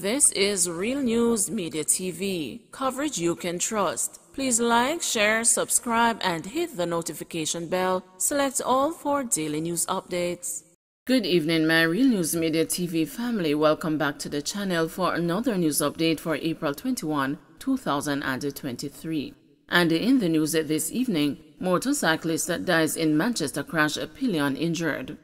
This is Real News Media TV, coverage you can trust. Please like, share, subscribe, and hit the notification bell. Select all for daily news updates. Good evening, my Real News Media TV family. Welcome back to the channel for another news update for April 21, 2023. And in the news this evening, motorcyclist dies in Manchester crash, a pillion injured.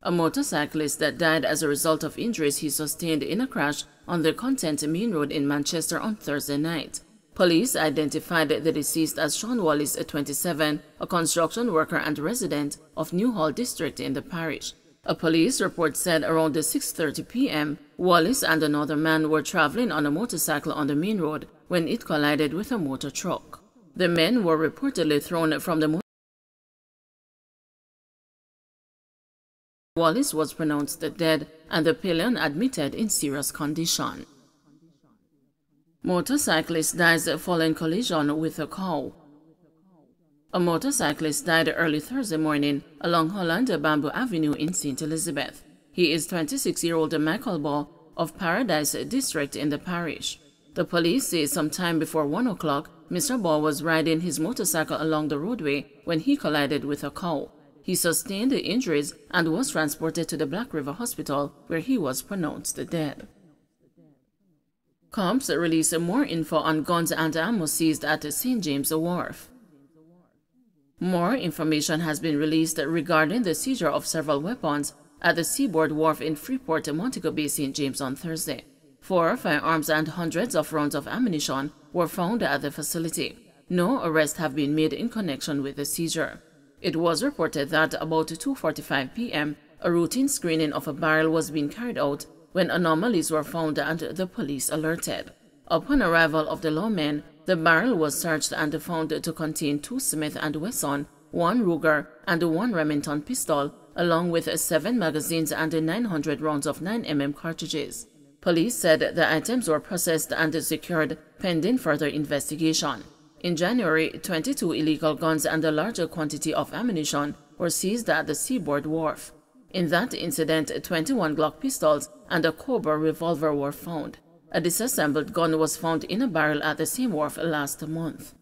A motorcyclist that died as a result of injuries he sustained in a crash on the Content Main Road in Manchester on Thursday night. Police identified the deceased as Sean Wallace, 27, a construction worker and resident of Newhall district in the parish. A police report said around 6:30 p.m., Wallace and another man were traveling on a motorcycle on the main road when it collided with a motor truck. The men were reportedly thrown from the motorcycle. Wallace was pronounced dead and the pillion admitted in serious condition. Motorcyclist dies following collision with a cow. A motorcyclist died early Thursday morning along Holland Bamboo Avenue in St. Elizabeth. He is 26-year-old Michael Ball of Paradise District in the parish. The police say sometime before 1 o'clock, Mr. Ball was riding his motorcycle along the roadway when he collided with a cow. He sustained injuries and was transported to the Black River Hospital, where he was pronounced dead. Cops release more info on guns and ammo seized at St. James Wharf. More information has been released regarding the seizure of several weapons at the Seaboard Wharf in Freeport, Montego Bay, St. James on Thursday. 4 firearms and hundreds of rounds of ammunition were found at the facility. No arrests have been made in connection with the seizure. It was reported that about 2:45 p.m., a routine screening of a barrel was being carried out when anomalies were found and the police alerted. Upon arrival of the lawmen, the barrel was searched and found to contain 2 Smith & Wesson, 1 Ruger, and 1 Remington pistol, along with 7 magazines and 900 rounds of 9mm cartridges. Police said the items were processed and secured pending further investigation. In January, 22 illegal guns and a larger quantity of ammunition were seized at the Seaboard Wharf. In that incident, 21 Glock pistols and a Cobra revolver were found. A disassembled gun was found in a barrel at the same wharf last month.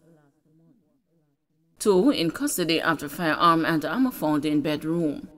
2 in custody after firearm and ammo found in bedroom.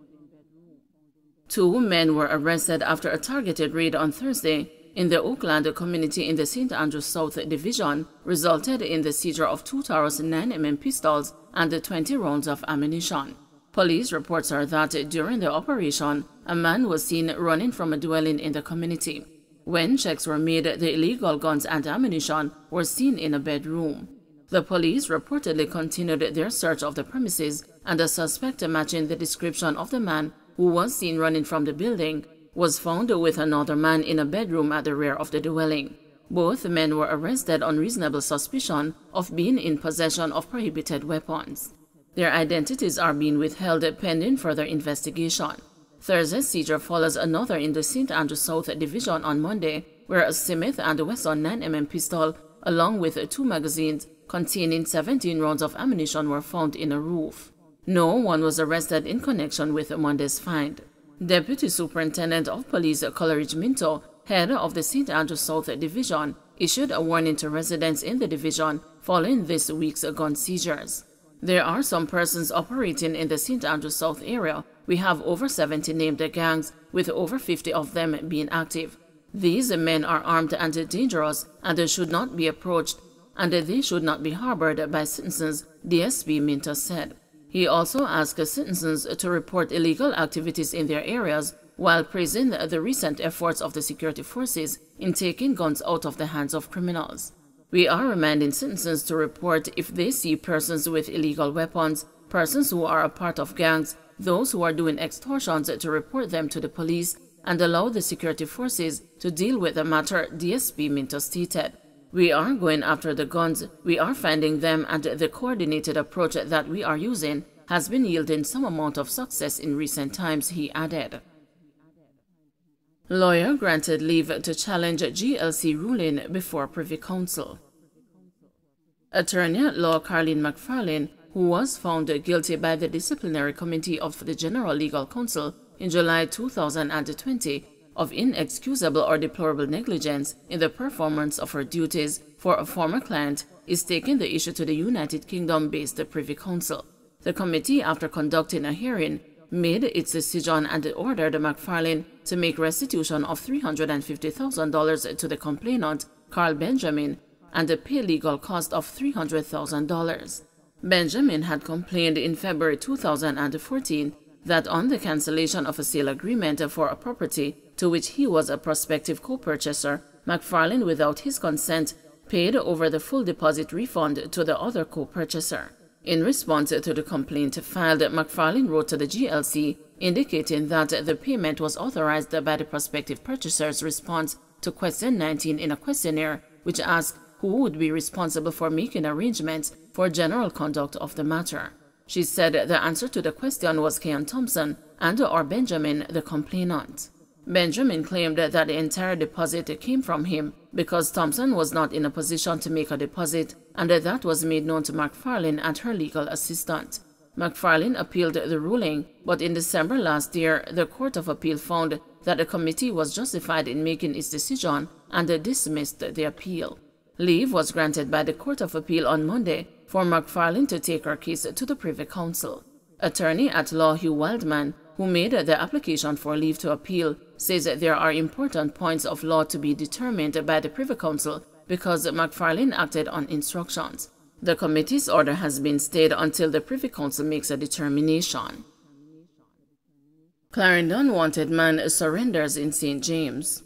2 men were arrested after a targeted raid on Thursday in the Oakland community in the St. Andrews South Division resulted in the seizure of 2 Taurus 9mm pistols and 20 rounds of ammunition. Police reports are that during the operation, a man was seen running from a dwelling in the community. When checks were made, the illegal guns and ammunition were seen in a bedroom. The police reportedly continued their search of the premises, and a suspect matching the description of the man who was seen running from the building was found with another man in a bedroom at the rear of the dwelling. Both men were arrested on reasonable suspicion of being in possession of prohibited weapons. Their identities are being withheld pending further investigation. Thursday's seizure follows another in the St. Andrews South Division on Monday, where a Smith & Wesson 9mm pistol, along with 2 magazines containing 17 rounds of ammunition, were found in a roof. No one was arrested in connection with Monday's find. Deputy Superintendent of Police Coleridge Minto, head of the St. Andrews South Division, issued a warning to residents in the division following this week's gun seizures. There are some persons operating in the St. Andrews South area. We have over 70 named gangs, with over 50 of them being active. These men are armed and dangerous, and they should not be approached, and they should not be harbored by citizens, DSP Minto said. He also asked citizens to report illegal activities in their areas, while praising the recent efforts of the security forces in taking guns out of the hands of criminals. We are reminding citizens to report if they see persons with illegal weapons, persons who are a part of gangs, those who are doing extortions, to report them to the police and allow the security forces to deal with the matter, DSP Minto stated. We are going after the guns, we are finding them, and the coordinated approach that we are using has been yielding some amount of success in recent times, he added. Lawyer granted leave to challenge GLC ruling before Privy Council. Attorney at law Carleen McFarlane, who was found guilty by the Disciplinary Committee of the General Legal Counsel in July 2020, of inexcusable or deplorable negligence in the performance of her duties for a former client is taking the issue to the United Kingdom-based Privy Council. The committee, after conducting a hearing, made its decision and ordered McFarlane to make restitution of $350,000 to the complainant, Carl Benjamin, and a pay legal cost of $300,000. Benjamin had complained in February 2014 that on the cancellation of a sale agreement for a property to which he was a prospective co-purchaser, McFarlane, without his consent, paid over the full deposit refund to the other co-purchaser. In response to the complaint filed, McFarlane wrote to the GLC indicating that the payment was authorized by the prospective purchaser's response to question 19 in a questionnaire which asked who would be responsible for making arrangements for general conduct of the matter. She said the answer to the question was Keon Thompson and/or Benjamin, the complainant. Benjamin claimed that the entire deposit came from him because Thompson was not in a position to make a deposit, and that was made known to McFarlane and her legal assistant. McFarlane appealed the ruling, but in December last year, the Court of Appeal found that the committee was justified in making its decision and dismissed the appeal. Leave was granted by the Court of Appeal on Monday for McFarlane to take her case to the Privy Council. Attorney at law Hugh Wildman, who made the application for leave to appeal, says there are important points of law to be determined by the Privy Council because McFarlane acted on instructions. The committee's order has been stayed until the Privy Council makes a determination. Clarendon wanted man surrenders in St. James.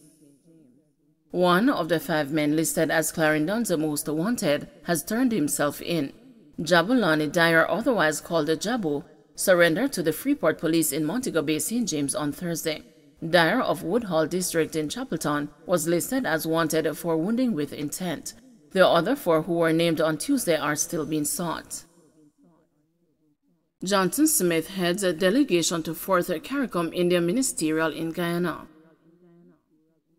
One of the 5 men listed as Clarendon's most wanted has turned himself in. Jabulani Dyer, otherwise called Jabu, surrendered to the Freeport Police in Montego Bay, St. James on Thursday. Dyer of Woodhall District in Chapeltown was listed as wanted for wounding with intent. The other 4 who were named on Tuesday are still being sought. Johnson Smith heads a delegation to 4th CARICOM India Ministerial in Guyana.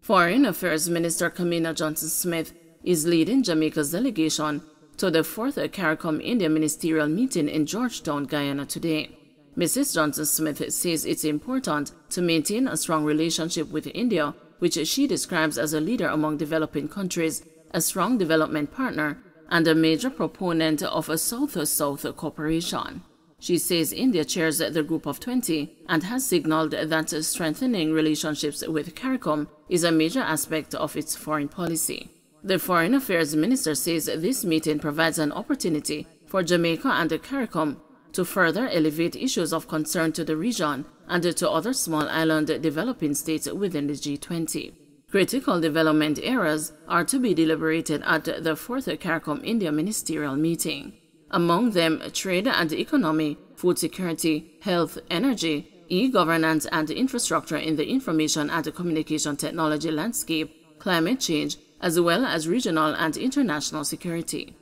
Foreign Affairs Minister Kamina Johnson-Smith is leading Jamaica's delegation to the 4th CARICOM India Ministerial meeting in Georgetown, Guyana today. Mrs. Johnson-Smith says it's important to maintain a strong relationship with India, which she describes as a leader among developing countries, a strong development partner, and a major proponent of a South-South cooperation. She says India chairs the Group of 20 and has signaled that strengthening relationships with CARICOM is a major aspect of its foreign policy. The Foreign Affairs Minister says this meeting provides an opportunity for Jamaica and the CARICOM to further elevate issues of concern to the region and to other small island developing states within the G20. Critical development areas are to be deliberated at the 4th CARICOM India Ministerial meeting. Among them, trade and economy, food security, health, energy, e-governance and infrastructure in the information and communication technology landscape, climate change, as well as regional and international security.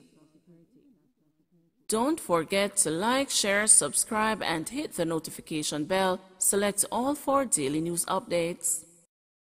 Don't forget to like, share, subscribe, and hit the notification bell. Select all for daily news updates.